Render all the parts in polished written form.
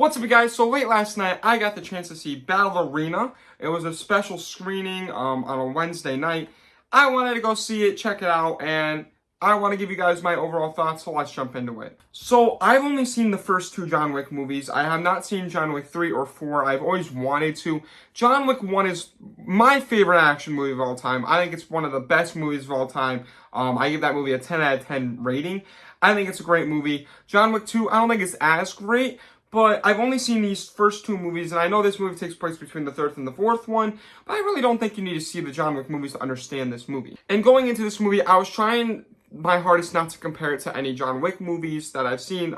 What's up, you guys? So late last night, I got the chance to see Ballerina. It was a special screening on a Wednesday night. I wanted to go see it, check it out, and I want to give you guys my overall thoughts, so let's jump into it. So I've only seen the first two John Wick movies. I have not seen John Wick 3 or 4. I've always wanted to. John Wick 1 is my favorite action movie of all time. I think it's one of the best movies of all time. I give that movie a 10 out of 10 rating. I think it's a great movie. John Wick 2, I don't think it's as great. But I've only seen these first two movies, and I know this movie takes place between the third and the fourth one, but I really don't think you need to see the John Wick movies to understand this movie. And going into this movie, I was trying my hardest not to compare it to any John Wick movies that I've seen,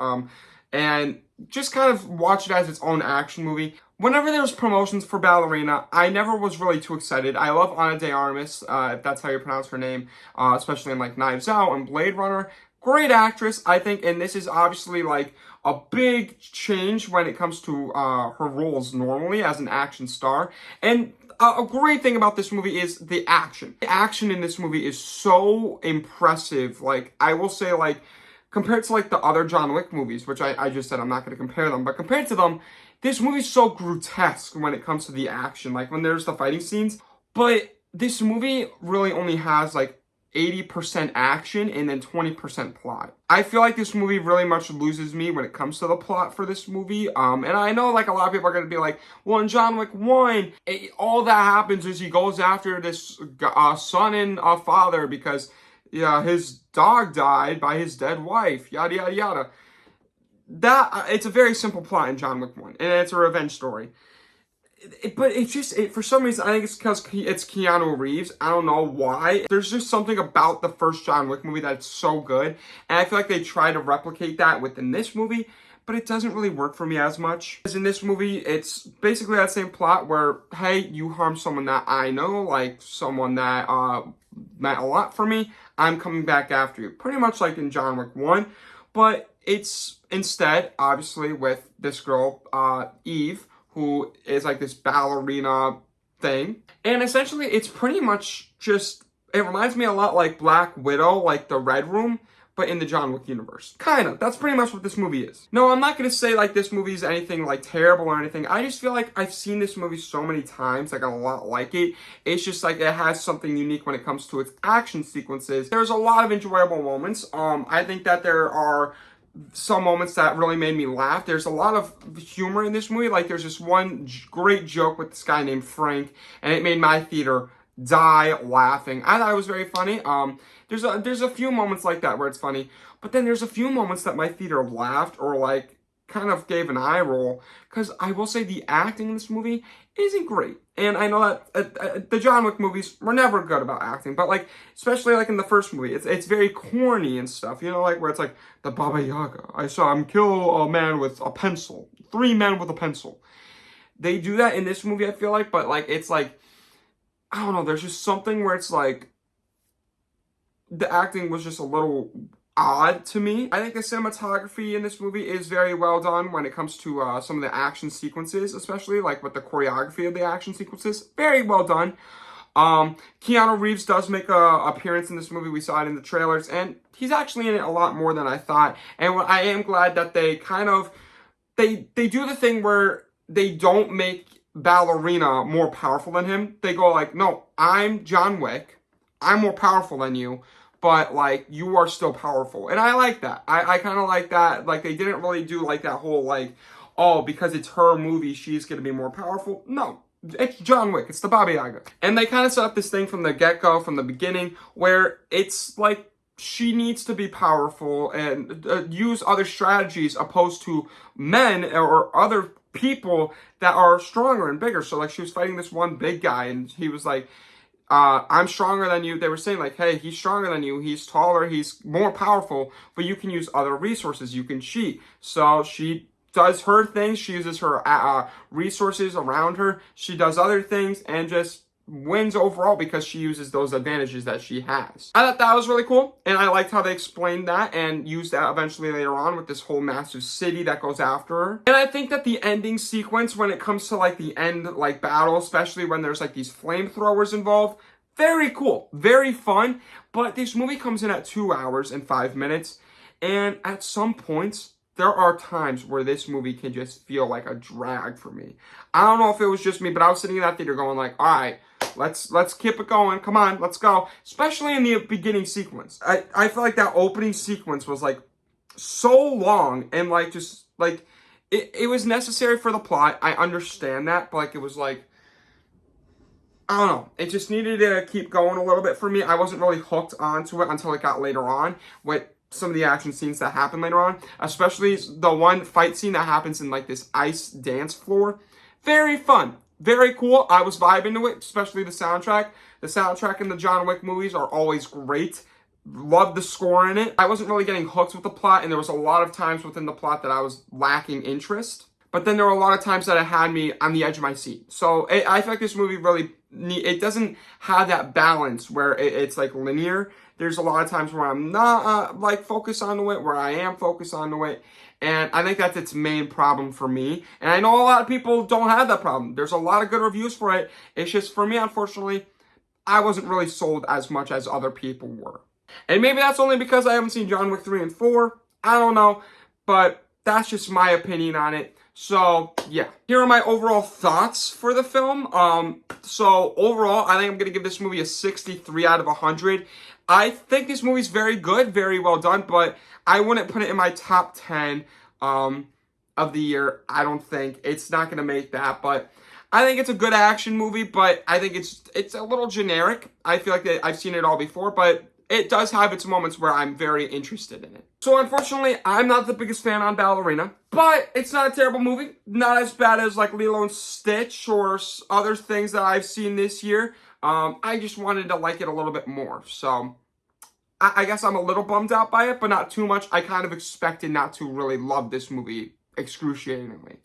and just kind of watch it as its own action movie. Whenever there was promotions for Ballerina, I never was really too excited. I love Ana de Armas, if that's how you pronounce her name, especially in like Knives Out and Blade Runner. Great actress, I think, and this is obviously like a big change when it comes to her roles normally as an action star. And a great thing about this movie is the action. The action in this movie is so impressive. Like, I will say, like, compared to like the other John Wick movies, which I just said I'm not going to compare them, but compared to them, this movie's so grotesque when it comes to the action, like when there's the fighting scenes. But this movie really only has like 80% action and then 20% plot. I feel like this movie really much loses me when it comes to the plot for this movie. And I know like a lot of people are going to be like, well, in John Wick 1, all that happens is he goes after this son and father because his dog died by his dead wife, yada, yada, yada. It's a very simple plot in John Wick 1, and it's a revenge story. But it's just, for some reason, I think it's because it's Keanu Reeves. I don't know why. There's just something about the first John Wick movie that's so good. And I feel like they try to replicate that within this movie, but it doesn't really work for me as much. As in this movie, it's basically that same plot where, hey, you harm someone that I know, like someone that meant a lot for me, I'm coming back after you. Pretty much like in John Wick 1. But it's instead, obviously, with this girl, Eve, who is like this ballerina thing. And essentially, it's pretty much just, it reminds me a lot like Black Widow, like the Red Room, but in the John Wick universe. Kind of. That's pretty much what this movie is. No, I'm not going to say like this movie is anything like terrible or anything. I just feel like I've seen this movie so many times, like a lot like it. It's just like it has something unique when it comes to its action sequences. There's a lot of enjoyable moments. I think that there are some moments that really made me laugh. There's a lot of humor in this movie. Like there's this one great joke with this guy named Frank, and it made my theater die laughing. I thought it was very funny. There's a few moments like that where it's funny, but then there's a few moments that my theater laughed or like kind of gave an eye roll, because I will say the acting in this movie isn't great. And I know that the John Wick movies were never good about acting, but like, especially like in the first movie, it's very corny and stuff, you know, like where it's like, the Baba Yaga, I saw him kill a man with a pencil, 3 men with a pencil. They do that in this movie, I feel like, but like, it's like, I don't know, there's just something where it's like, the acting was just a little odd to me. I think the cinematography in this movie is very well done when it comes to some of the action sequences, especially like with the choreography of the action sequences. Very well done. Keanu Reeves does make an appearance in this movie. We saw it in the trailers, and he's actually in it a lot more than I thought. And I am glad that they kind of, they do the thing where they don't make Ballerina more powerful than him. They go like, no, I'm John Wick. I'm more powerful than you, but like, you are still powerful. And I like that. I kind of like that. Like, they didn't really do like that whole like, oh, because it's her movie, she's going to be more powerful. No, it's John Wick. It's the Baba Yaga. And they kind of set up this thing from the get-go, from the beginning, where it's like, she needs to be powerful and use other strategies opposed to men or other people that are stronger and bigger. So like, she was fighting this one big guy, and he was like, I'm stronger than you. They were saying like, hey, he's stronger than you. He's taller. He's more powerful, but you can use other resources. You can cheat. So she does her things. She uses her resources around her. She does other things and just wins overall because she uses those advantages that she has. I thought that was really cool, and I liked how they explained that and used that eventually later on with this whole massive city that goes after her. And I think that the ending sequence, when it comes to like the end like battle, especially when there's like these flamethrowers involved, very cool, very fun. But this movie comes in at 2 hours and 5 minutes, and at some points there are times where this movie can just feel like a drag for me. I don't know if it was just me, but I was sitting in that theater going like, all right, let's keep it going. Come on, let's go. Especially in the beginning sequence. I feel like that opening sequence was like so long and like just like it was necessary for the plot. I understand that, but like it was like, I don't know. It just needed to keep going a little bit for me. I wasn't really hooked onto it until it got later on with some of the action scenes that happen later on, especially the one fight scene that happens in like this ice dance floor. Very fun. Very cool. I was vibing to it, especially the soundtrack. The soundtrack in the John Wick movies are always great. Love the score in it. I wasn't really getting hooked with the plot, and there was a lot of times within the plot that I was lacking interest. But then there were a lot of times that it had me on the edge of my seat. So I feel like this movie really, it doesn't have that balance where it's like linear. There's a lot of times where I'm not like focused on it, where I am focused on it. And I think that's its main problem for me. And I know a lot of people don't have that problem. There's a lot of good reviews for it. It's just for me, unfortunately, I wasn't really sold as much as other people were. And maybe that's only because I haven't seen John Wick 3 and 4. I don't know. But that's just my opinion on it. So, yeah. Here are my overall thoughts for the film. So, overall, I think I'm going to give this movie a 63 out of 100. I think this movie's very good, very well done, but I wouldn't put it in my top 10 of the year. I don't think. It's not going to make that, but I think it's a good action movie, but I think it's a little generic. I feel like I've seen it all before, but it does have its moments where I'm very interested in it. So unfortunately, I'm not the biggest fan on Ballerina, but it's not a terrible movie. Not as bad as like Lilo and Stitch or other things that I've seen this year. I just wanted to like it a little bit more. So I guess I'm a little bummed out by it, but not too much. I kind of expected not to really love this movie excruciatingly.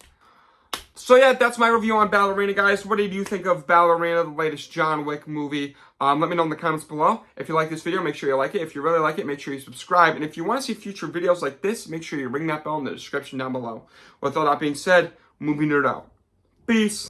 So yeah, that's my review on Ballerina, guys. What did you think of Ballerina, the latest John Wick movie? Let me know in the comments below. If you like this video, make sure you like it. If you really like it, make sure you subscribe. And if you want to see future videos like this, make sure you ring that bell in the description down below. With all that being said, movie nerd out. Peace.